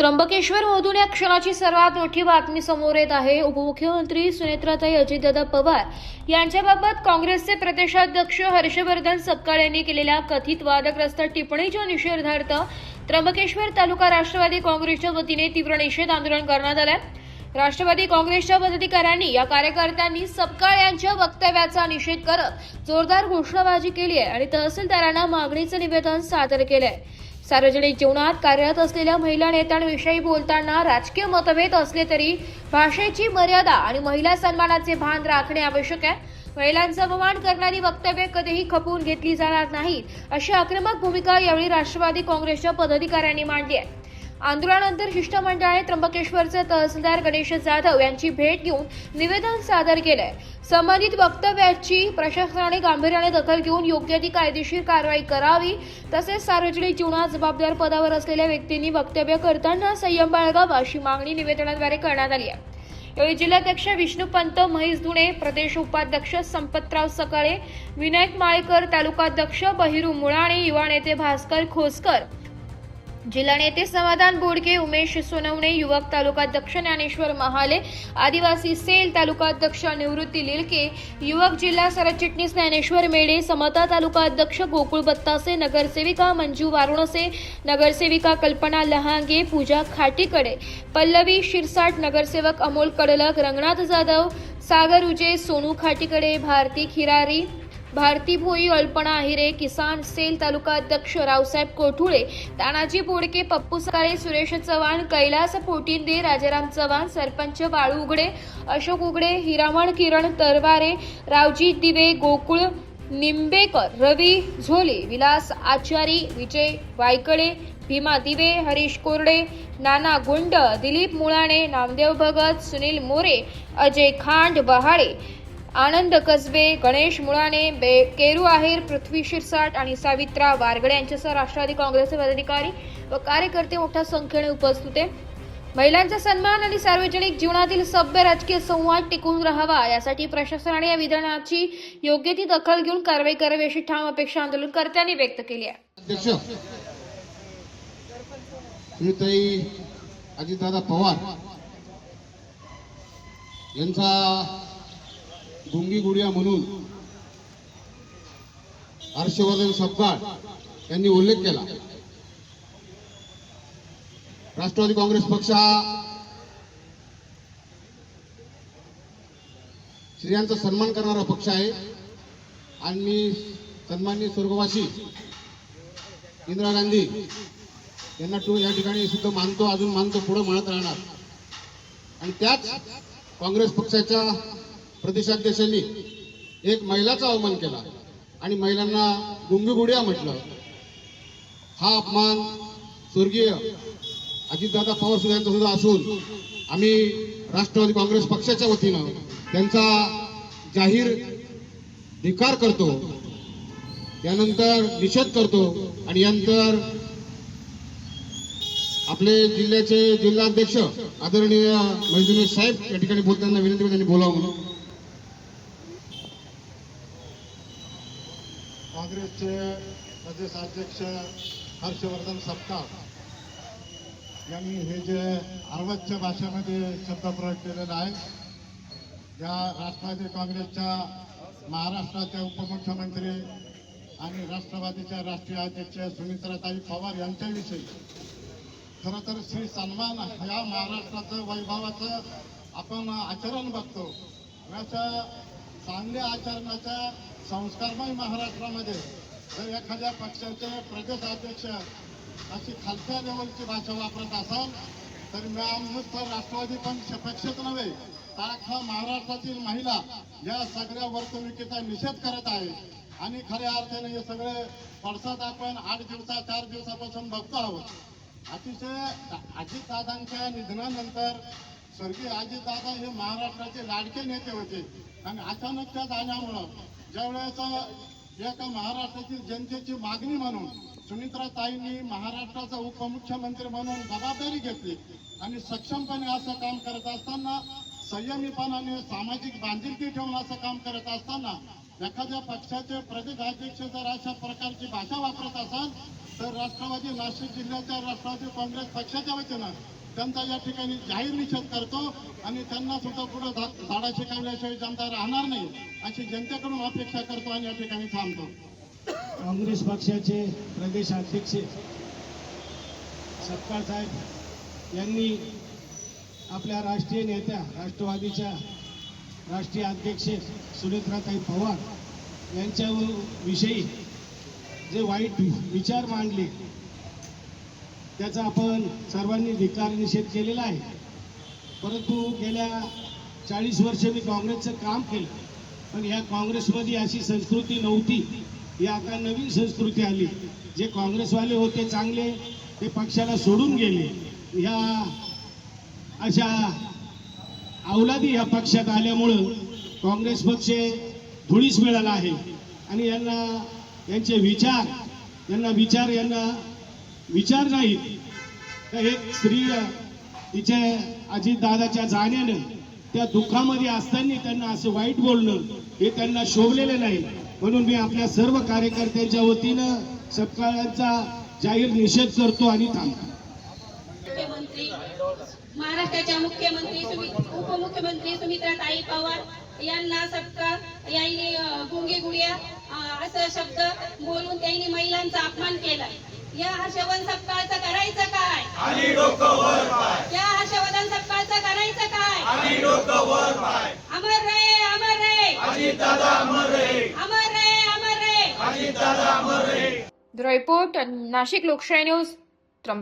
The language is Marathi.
त्र्यंबकेश्वर मधून या क्षणाची सर्वात मोठी बातमी समोर येत आहे। उपमुख्यमंत्री सुनेत्राताई अजितदादा पवार यांच्याबाबत काँग्रेसचे प्रदेशाध्यक्ष हर्षवर्धन सपकाळ यांनी केलेल्या कथित वादग्रस्त टिप्पणीच्या निषेधार्थ त्र्यंबकेश्वर तालुका राष्ट्रवादी काँग्रेसच्या वतीने तीव्र निषेध आंदोलन करण्यात आले। राष्ट्रवादी काँग्रेसच्या पदाधिकाऱ्यांनी या कार्यकर्त्यांनी सपकाळ यांच्या वक्तव्याचा निषेध करत जोरदार घोषणाबाजी केली आहे आणि तहसीलदारांना मागणीचे निवेदन सादर केले आहे। सार्वजनिक जीवनात कार्यरत असलेल्या महिला नेत्यांविषयी बोलताना राजकीय मतभेद असले तरी भाषेची मर्यादा आणि महिला सन्मानाचे भान राखणे आवश्यक आहे। महिलांचा अपमान करणारी वक्तव्ये कधीही खपवून घेतली जाणार नाहीत, अशी आक्रमक भूमिका यावेळी राष्ट्रवादी काँग्रेसच्या पदाधिकाऱ्यांनी मांडली आहे। आंदोलनानंतर शिष्टमंडळाने त्र्यंबकेश्वरचे तहसीलदार गणेश जाधव यांची भेट घेऊन निवेदन सादर केले। संबंधित वक्तव्याची प्रशासनाने गांभीर्याने दखल घेऊन योग्य ती कायदेशीर कारवाई करावी, तसेच सार्वजनिक जीवनात जबाबदार पदावर असलेल्या व्यक्तींनी वक्तव्य करताना संयम बाळगावा, अशी मागणी निवेदनाद्वारे करण्यात आली आहे। यावेळी जिल्हाध्यक्ष विष्णुपंत महेश धुणे, प्रदेश उपाध्यक्ष संपतराव सकाळे, विनायक माळेकर, तालुकाध्यक्ष बहिरू मुळाणे, युवा नेते भास्कर खोसकर, जिल्हा नेते समाधान बोडके, उमेश सोनवणे, युवक तालुकाध्यक्ष ज्ञानेश्वर महाले, आदिवासी सेल तालुकाध्यक्ष निवृत्ती लिलके, युवक जिल्हा सरचिटणीस ज्ञानेश्वर मेढे, समता तालुकाध्यक्ष गोकुळ बत्तासे, नगरसेविका मंजू वारुणसे, नगरसेविका कल्पना लहांगे, पूजा खाटीकडे, पल्लवी शिरसाट, नगरसेवक अमोल कडलक, रंगनाथ जाधव, सागर उजे, सोनू खाटीकडे, भारती खिरारी, भारती भोई, अल्पना आहिरे, किसान सेल तालुकाध्यक्ष रावसाहेब कोठुळे, तानाजी बोडके, पप्पू सकाळे, सुरेश चव्हाण, कैलास पोटिंदे, राजाराम चव्हाण, सरपंच बाळू उघडे, अशोक उघडे, हिरामण किरण तरवारे, रावजी दिवे, गोकुळ निंबेकर, रवी झोले, विलास आचारी, विजय वायकडे, भीमा दिवे, हरीश कोरडे, नाना गुंड, दिलीप मुळाणे, नामदेव भगत, सुनील मोरे, अजय खांड बहाळे, आनंद कसबे, गणेश मुळाणे, केरू आहेर, पृथ्वी शिरसाट आणि सावित्रा वारगडे यांच्यासह राष्ट्रवादी काँग्रेसचे पदाधिकारी व कार्यकर्ते मोठ्या संख्येने उपस्थित होते। महिलांचा सन्मान आणि सार्वजनिक जीवनातील सभ्य राजकीय संवाद टिकून राहावा यासाठी प्रशासनाने या विधानाची योग्य ती दखल घेऊन कारवाई करावी, अशी ठाम अपेक्षा आंदोलनकर्त्यांनी व्यक्त केली आहे। सुनेत्राताई अजितदादा पवार यांचा गुंगी गुडिया म्हणून हर्षवर्धन सपकाळ यांनी उल्लेख केला। राष्ट्रवादी काँग्रेस पक्ष हा स्त्रियांचा सन्मान करणारा पक्ष आहे आणि सन्माननीय स्वर्गवासी इंदिरा गांधी यांना या ठिकाणी सुद्धा मानतो, अजून मानतो, पुढे म्हणत राहणार। आणि त्याच काँग्रेस पक्षाच्या प्रदेशाध्यक्षांनी एक महिलाचा अवमान केला आणि महिलांना गुंगीगुडिया म्हटलं। हा अपमान स्वर्गीय अजितदादा पवार यांचा सुद्धा असून आम्ही राष्ट्रवादी काँग्रेस पक्षाच्या वतीनं त्यांचा जाहीर धिक्कार करतो, यानंतर निषेध करतो आणि यानंतर आपले जिल्ह्याचे जिल्हाध्यक्ष आदरणीय मंजुनाथ साहेब या ठिकाणी बोलताना विनंती त्यांनी बोलावं म्हणून। काँग्रेसचे प्रदेशाध्यक्ष हर्षवर्धन सपकाळ यांनी हे जे अर्वाच्य भाषेमध्ये शब्द प्रयोग केलेला आहे, या राष्ट्रवादी काँग्रेसच्या महाराष्ट्राच्या उपमुख्यमंत्री आणि राष्ट्रवादीच्या राष्ट्रीय अध्यक्ष सुनेत्राताई पवार यांच्याविषयी खरं तर श्री सन्मान या महाराष्ट्राचं वैभवाचं आपण आचरण बघतो। याच्या चांगल्या आचरणाच्या संस्कारमय महाराष्ट्रामध्ये जर एखाद्या पक्षाचे प्रदेशाध्यक्ष अशी खालच्या लेवलची भाषा वापरत असाल तर नुसतं राष्ट्रवादी पक्षच नव्हे, तर महाराष्ट्रातील महिला या सगळ्या वर्तणुकीचा निषेध करत आहे। आणि खऱ्या अर्थाने हे सगळे पडसाद आपण 4 दिवसापासून बघतो आहोत। अतिशय अजितदादांच्या निधनानंतर स्वर्गीय अजितदादा हे महाराष्ट्राचे लाडके नेते होते आणि अचानकच्या जाण्यामुळं ज्यावेळेस एका महाराष्ट्रातील जनतेची मागणी म्हणून सुनेत्राताईंनी महाराष्ट्राचा उपमुख्यमंत्री म्हणून जबाबदारी घेतली आणि सक्षमपणे असं काम करत असताना, संयमीपणाने सामाजिक बांधिलकी ठेवून असं काम करत असताना एखाद्या पक्षाचे प्रदेशाध्यक्ष जर अशा प्रकारची भाषा वापरत असाल तर राष्ट्रवादी नाशिक जिल्ह्याच्या राष्ट्रवादी काँग्रेस पक्षाच्या वतीनं त्यांचा या ठिकाणी जाहीर निषेध करतो आणि त्यांना सुद्धा पुढे धाडा शिकवल्याशिवाय जनता राहणार नाही अशी जनतेकडून अपेक्षा करतो आणि या ठिकाणी थांबतो. काँग्रेस पक्षाचे प्रदेश अध्यक्ष सपकाळ साहेब यांनी आपल्या राष्ट्रीय नेत्या राष्ट्रवादीच्या राष्ट्रीय अध्यक्ष सुनेत्राताई पवार यांच्या विषयी जे वाईट विचार मांडले त्याचा आपण सर्वांनी धिक्कार निषेध केलेला आहे. परंतु गेल्या 40 वर्ष मी काँग्रेसचं काम केलं, पण या काँग्रेसमध्ये अशी संस्कृती नव्हती. ही आता नवीन संस्कृती आली. जे काँग्रेसवाले होते चांगले ते पक्षाला सोडून गेले. ह्या अशा अवलादी या पक्षात आल्यामुळं काँग्रेस पक्ष धुळीस मिळाला आहे आणि यांचे विचार नाहीत. तर एक स्त्री तिच्या अजितदादाच्या जाण्यानं त्या दुःखामध्ये असताना त्यांना असं वाईट बोलणं हे त्यांना शोभलेलं नाही. म्हणून मी आपल्या सर्व कार्यकर्त्यांच्या वतीनं सपकाळांचा जाहीर निषेध करतो आणि थांबतो. मुख्यमंत्री महाराष्ट्राच्या उपमुख्यमंत्री सुमित्राताई पवार यांना सपकाळ यांनी गुंगे गुडिया असं शब्द बोलून त्यांनी महिलांचा अपमान केला. या हर्षवर्धन सपकाळचं करायचं काय? या हर्षवर्धन सपकाळचं करायचं काय? अमर रहे अमर रहे अमर रहे अमर रहे. द रिपोर्ट नाशिक लोकशाही न्यूज त्र्यंबक.